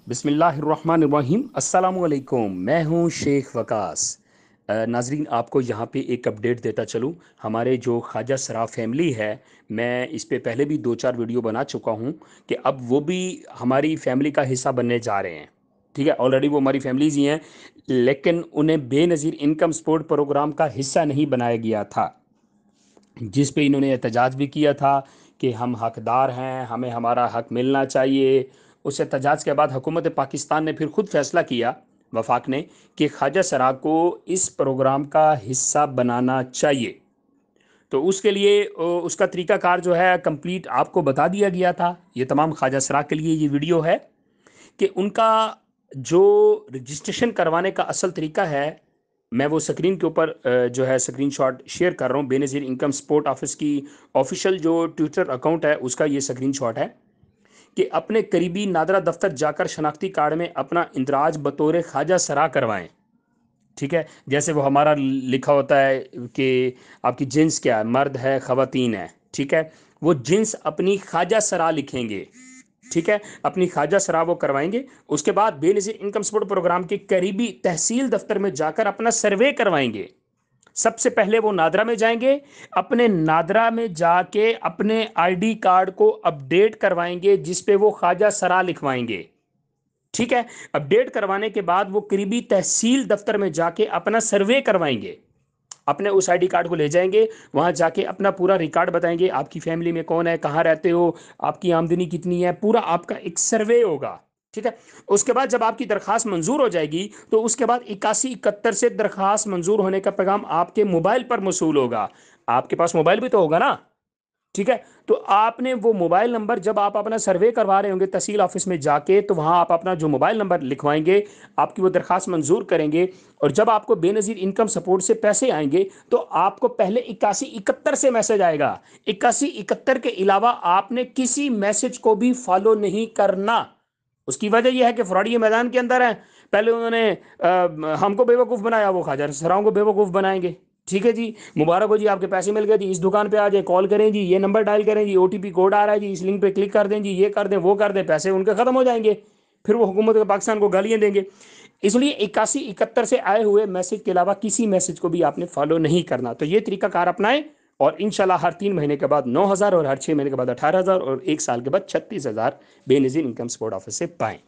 बिस्मिल्लाहिर्रहमानिर्रहीम। अस्सलामुअलैकुम। मैं हूं शेख वकास। नाजरीन, आपको यहाँ पे एक अपडेट देता चलूँ। हमारे जो ख्वाजा सराफ फैमिली है, मैं इस पे पहले भी 2-4 वीडियो बना चुका हूँ कि अब वो भी हमारी फैमिली का हिस्सा बनने जा रहे हैं। ठीक है, ऑलरेडी वो हमारी फैमिलीज ही हैं, लेकिन उन्हें बेनज़ीर इनकम सपोर्ट प्रोग्राम का हिस्सा नहीं बनाया गया था, जिस पे इन्होंने एहतजाज भी किया था कि हम हकदार हैं, हमें हमारा हक मिलना चाहिए। उस एहतजाज के बाद हुकूमत पाकिस्तान ने फिर खुद फैसला किया, वफाक ने, कि ख्वाजा सरा को इस प्रोग्राम का हिस्सा बनाना चाहिए। तो उसके लिए उसका तरीकाकार जो है कंप्लीट आपको बता दिया गया था। ये तमाम ख्वाजा सरा के लिए ये वीडियो है कि उनका जो रजिस्ट्रेशन करवाने का असल तरीका है, मैं वो स्क्रीन के ऊपर जो है स्क्रीनशॉट शेयर कर रहा हूँ। बेनज़ीर इनकम सपोर्ट ऑफिस की ऑफिशियल जो ट्विटर अकाउंट है उसका ये स्क्रीनशॉट है कि अपने करीबी नादरा दफ्तर जाकर शनाख्ती कार्ड में अपना इंदराज बतौर ख्वाजा सरा करवाएं। ठीक है, जैसे वो हमारा लिखा होता है कि आपकी जिन्स क्या है, मर्द है खवातीन है। ठीक है, वो जिन्स अपनी ख्वाजा सरा लिखेंगे। ठीक है, अपनी ख्वाजा सरा वो करवाएंगे। उसके बाद बेनज़ीर इनकम सपोर्ट प्रोग्राम के करीबी तहसील दफ्तर में जाकर अपना सर्वे करवाएंगे। सबसे पहले वो नादरा में जाएंगे, अपने नादरा में जाके अपने आईडी कार्ड को अपडेट करवाएंगे, जिस पे वो ख्वाजा सरा लिखवाएंगे। ठीक है, अपडेट करवाने के बाद वो करीबी तहसील दफ्तर में जाके अपना सर्वे करवाएंगे। अपने उस आईडी कार्ड को ले जाएंगे, वहां जाके अपना पूरा रिकॉर्ड बताएंगे, आपकी फैमिली में कौन है, कहाँ रहते हो, आपकी आमदनी कितनी है, पूरा आपका एक सर्वे होगा। ठीक है, उसके बाद जब आपकी दरखास्त मंजूर हो जाएगी तो उसके बाद 8171 से दरखास्त मंजूर होने का पैगाम आपके मोबाइल पर मौसूल होगा। आपके पास मोबाइल भी तो होगा ना। ठीक है, तो आपने वो मोबाइल नंबर, जब आप अपना सर्वे करवा रहे होंगे तहसील ऑफिस में जाके, तो वहां आप अपना जो मोबाइल नंबर लिखवाएंगे, आपकी वो दरखास्त मंजूर करेंगे। और जब आपको बेनजीर इनकम सपोर्ट से पैसे आएंगे तो आपको पहले 8171 से मैसेज आएगा। 8171 के अलावा आपने किसी मैसेज को भी फॉलो नहीं करना। उसकी वजह यह है कि फ्रॉडी मैदान के अंदर है। पहले उन्होंने हमको बेवकूफ़ बनाया, वो ख्वाजा सराओं को बेवकूफ़ बनाएंगे। ठीक है जी, मुबारक हो जी, आपके पैसे मिल गए जी, इस दुकान पे आ जाए, कॉल करें जी, ये नंबर डायल करें जी, ओटीपी कोड आ रहा है जी, इस लिंक पे क्लिक कर दें जी, ये कर दें वो कर दें, पैसे उनके ख़त्म हो जाएंगे। फिर वो हुकूमत पाकिस्तान को गालियाँ देंगे। इसलिए 8171 से आए हुए मैसेज के अलावा किसी मैसेज को भी आपने फॉलो नहीं करना। तो ये तरीकाकार अपनाएं और इंशाल्लाह हर 3 महीने के बाद 9,000 और हर 6 महीने के बाद 18,000 और 1 साल के बाद 36,000 बेनजीर इनकम सपोर्ट ऑफिस से पाएं।